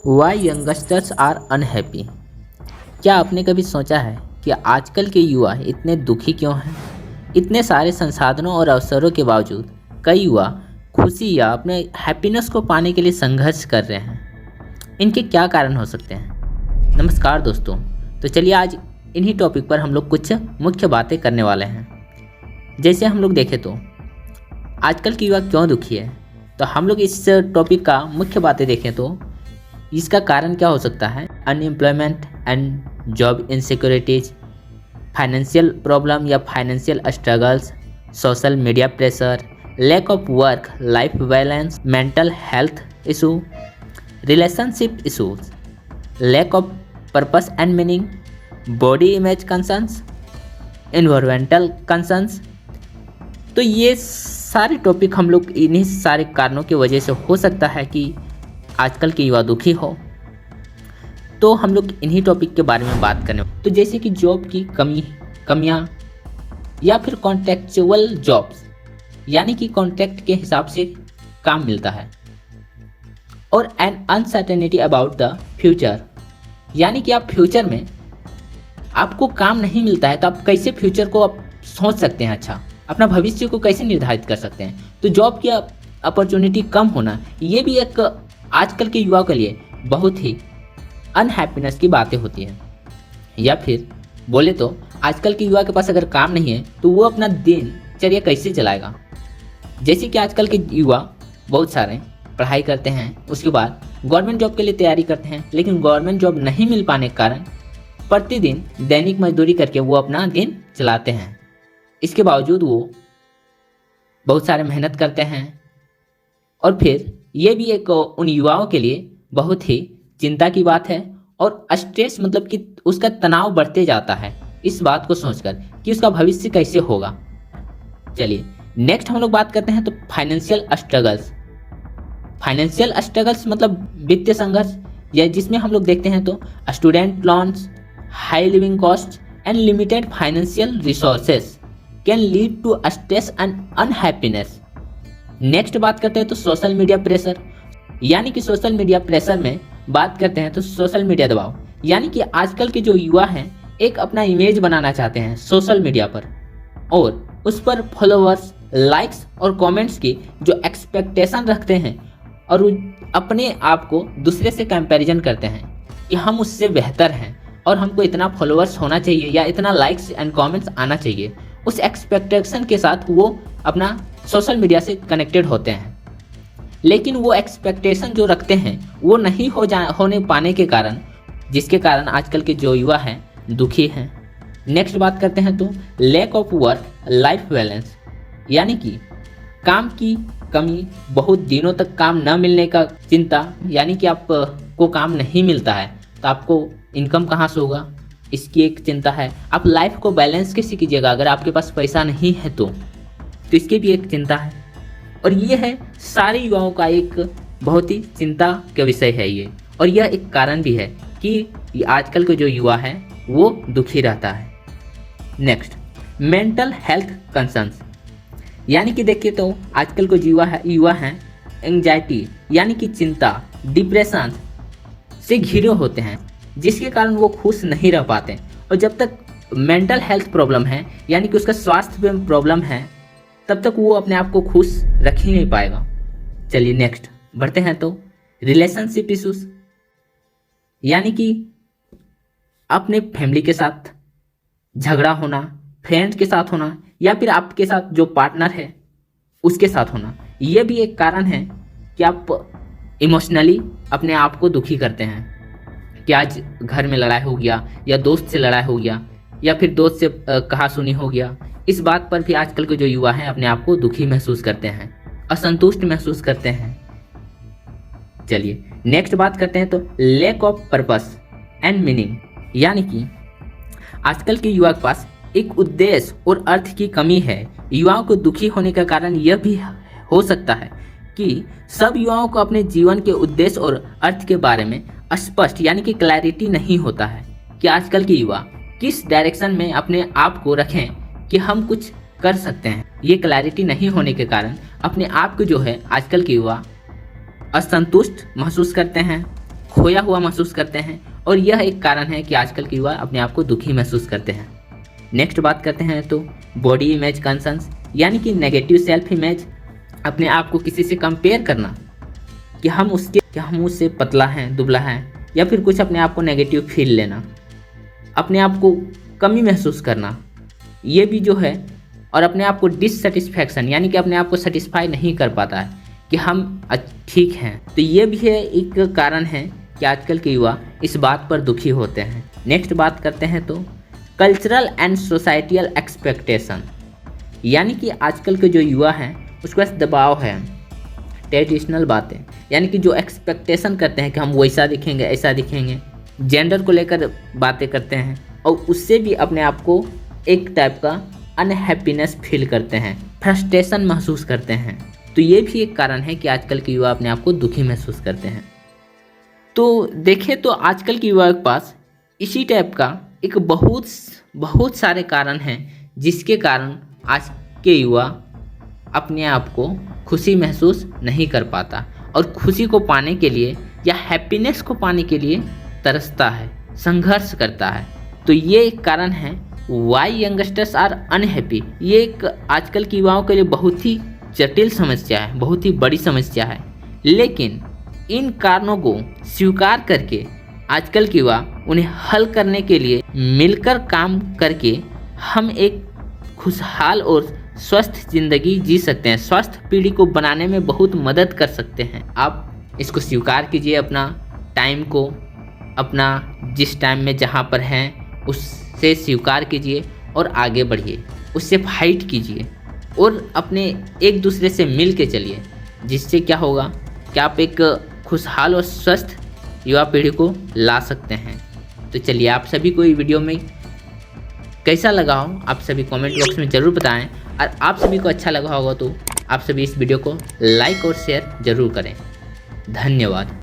Y youngsters are unhappy. क्या आपने कभी सोचा है कि आजकल के युवा इतने दुखी क्यों हैं? इतने सारे संसाधनों और अवसरों के बावजूद कई युवा खुशी या अपने हैप्पीनेस को पाने के लिए संघर्ष कर रहे हैं। इनके क्या कारण हो सकते हैं? नमस्कार दोस्तों, तो चलिए आज इन्हीं टॉपिक पर हम लोग कुछ मुख्य बातें करने वाले हैं। जैसे हम लोग देखें तो आजकल के युवा क्यों दुखी है, तो हम लोग इस टॉपिक का मुख्य बातें देखें तो इसका कारण क्या हो सकता है? Unemployment and job insecurities, financial problem या financial struggles, social media pressure, lack of work life balance, mental health issue, relationship issues, lack of purpose and meaning, body image concerns, environmental concerns. तो ये सारे topic हम लोग इन्हीं सारे कारणों की वजह से हो सकता है कि आजकल के युवा दुखी हो। तो हम लोग इन्हीं टॉपिक के बारे में बात करें तो जैसे कि जॉब की कमियां या फिर कॉन्ट्रैक्चुअल जॉब्स, यानी कि कॉन्ट्रैक्ट के हिसाब से काम मिलता है, और an uncertainty about the future, यानी कि आप फ्यूचर में आपको काम नहीं मिलता है तो आप कैसे फ्यूचर को आप सोच सकते हैं, अच्छा अपना भविष्य को कैसे निर्धारित कर सकते हैं। तो जॉब की अपॉर्चुनिटी कम होना, ये भी एक आजकल के युवाओं के लिए बहुत ही अनहैप्पीनेस की बातें होती हैं। या फिर बोले तो आजकल के युवा के पास अगर काम नहीं है तो वो अपना दिनचर्या कैसे चलाएगा। जैसे कि आजकल के युवा बहुत सारे पढ़ाई करते हैं, उसके बाद गवर्नमेंट जॉब के लिए तैयारी करते हैं, लेकिन गवर्नमेंट जॉब नहीं मिल पाने के कारण प्रतिदिन दैनिक मजदूरी करके वो अपना दिन चलाते हैं। इसके बावजूद वो बहुत सारे मेहनत करते हैं, और फिर ये भी एक उन युवाओं के लिए बहुत ही चिंता की बात है, और स्ट्रेस मतलब कि उसका तनाव बढ़ते जाता है इस बात को सोचकर कि उसका भविष्य कैसे होगा। चलिए नेक्स्ट हम लोग बात करते हैं तो फाइनेंशियल स्ट्रगल्स। फाइनेंशियल स्ट्रगल्स मतलब वित्तीय संघर्ष, या जिसमें हम लोग देखते हैं तो student loans, high living cost and limited financial resources can lead to stress and unhappiness. Next बात करते हैं तो सोशल मीडिया प्रेशर, यानी कि सोशल मीडिया प्रेशर में बात करते हैं तो सोशल मीडिया दबाव, यानी कि आजकल के जो युवा हैं एक अपना इमेज बनाना चाहते हैं सोशल मीडिया पर, और उस पर फॉलोअर्स, लाइक्स और कमेंट्स की जो एक्सपेक्टेशन रखते हैं, और अपने आप को दूसरे से कंपैरिजन करते हैं कि हम उससे बेहतर हैं और हमको इतना फॉलोअर्स होना चाहिए या इतना लाइक्स एंड कमेंट्स आना चाहिए। उस एक्सपेक्टेशन के साथ वो अपना सोशल मीडिया से कनेक्टेड होते हैं, लेकिन वो एक्सपेक्टेशन जो रखते हैं वो नहीं होने पाने के कारण, जिसके कारण आजकल के जो युवा हैं दुखी हैं। नेक्स्ट बात करते हैं तो lack of work life balance, यानी कि काम की कमी, बहुत दिनों तक काम न मिलने का चिंता, यानी कि आपको काम नहीं मिलता है तो आपको इनकम कहाँ से होगा, इसकी एक चिंता है। आप लाइफ को बैलेंस कैसे कीजिएगा अगर आपके पास पैसा नहीं है तो इसकी भी एक चिंता है। और ये है सारे युवाओं का एक बहुत ही चिंता का विषय है ये, और यह एक कारण भी है कि आजकल के जो युवा है वो दुखी रहता है। नेक्स्ट मेंटल हेल्थ कंसर्न्स, यानी कि देखिए तो आजकल के युवा हैं एंजाइटी, यानी कि चिंता, डिप्रेशन से घिरे होते हैं, जिसके कारण वो खुश नहीं रह पाते। और जब तक मेंटल हेल्थ प्रॉब्लम है, यानी कि उसका स्वास्थ्य में प्रॉब्लम है, तब तक वो अपने आप को खुश रख ही नहीं पाएगा। चलिए नेक्स्ट बढ़ते हैं तो रिलेशनशिप इश्यूज, यानी कि अपने फैमिली के साथ झगड़ा होना, फ्रेंड्स के साथ होना, या फिर आपके साथ जो पार्टनर है उसके साथ होना। ये भी एक कारण है कि आप इमोशनली अपने आप को दुखी करते हैं कि आज घर में लड़ाई हो गया, या दोस्त से लड़ाई हो गया, या फिर दोस्त से कहा सुनी हो गया। इस बात पर भी आजकल के जो युवा हैं अपने आप को दुखी महसूस करते हैं, असंतुष्ट महसूस करते हैं। चलिए नेक्स्ट बात करते हैं तो lack of purpose and meaning, यानी कि आजकल के युवा के पास एक उद्देश्य और अर्थ की कमी है। युवाओं को दुखी होने का कारण यह भी हो सकता है कि सब युवाओं को अपने जीवन के उद्देश्य और अर्थ के बारे में स्पष्ट, यानी कि क्लैरिटी नहीं होता है कि आजकल के युवा किस डायरेक्शन में अपने आप को रखें कि हम कुछ कर सकते हैं। ये क्लैरिटी नहीं होने के कारण अपने आप को जो है आजकल के युवा असंतुष्ट महसूस करते हैं, खोया हुआ महसूस करते हैं और यह एक कारण है कि आजकल के युवा अपने आप को दुखी महसूस करते हैं। नेक्स्ट बात करते हैं तो बॉडी इमेज कंसर्न्स, यानी कि नेगेटिव सेल्फ इमेज, अपने आप को किसी से कंपेयर करना कि हम उससे पतला हैं, दुबला हैं, या फिर कुछ अपने आप को नेगेटिव फील लेना, अपने आप को कमी महसूस करना, ये भी जो है, और अपने आप को डिससेटिस्फैक्शन, यानी कि अपने आप को सेटिस्फाई नहीं कर पाता है कि हम ठीक हैं। तो ये भी है एक कारण है कि आजकल के युवा इस बात पर दुखी होते हैं। नेक्स्ट बात करते हैं तो कल्चरल एंड सोसाइटियल एक्सपेक्टेशन, यानी कि आजकल के जो युवा हैं उसके पास दबाव है, ट्रेडिशनल बातें, यानी कि जो एक्सपेक्टेशन करते हैं कि हम वैसा दिखेंगे, ऐसा दिखेंगे, जेंडर को लेकर बातें करते हैं और उससे भी अपने आप को एक टाइप का अनहैप्पीनेस फील करते हैं, फ्रस्ट्रेशन महसूस करते हैं। तो ये भी एक कारण है कि आजकल के युवा अपने आप को दुखी महसूस करते हैं। तो देखें तो आजकल के युवा के पास इसी टाइप का एक बहुत सारे कारण हैं जिसके कारण आज के युवा अपने आप को खुशी महसूस नहीं कर पाता और खुशी को पाने के लिए या हैप्पीनेस को पाने के लिए तरसता है, संघर्ष करता है। तो ये एक कारण है वाई यंगस्टर्स आर अनहैप्पी। ये एक आजकल के युवाओं के लिए बहुत ही जटिल समस्या है, बहुत ही बड़ी समस्या है, लेकिन इन कारणों को स्वीकार करके आजकल के युवा उन्हें हल करने के लिए मिलकर काम करके हम एक खुशहाल और स्वस्थ जिंदगी जी सकते हैं, स्वस्थ पीढ़ी को बनाने में बहुत मदद कर सकते हैं। आप इसको स्वीकार कीजिए, अपना टाइम को, अपना जिस टाइम में जहाँ पर हैं उससे स्वीकार कीजिए और आगे बढ़िए, उससे फाइट कीजिए और अपने एक दूसरे से मिल के चलिए, जिससे क्या होगा कि आप एक खुशहाल और स्वस्थ युवा पीढ़ी को ला सकते हैं। तो चलिए, आप सभी को ये वीडियो में कैसा लगा हो आप सभी कमेंट बॉक्स में ज़रूर बताएं, और आप सभी को अच्छा लगा होगा तो आप सभी इस वीडियो को लाइक और शेयर ज़रूर करें। धन्यवाद।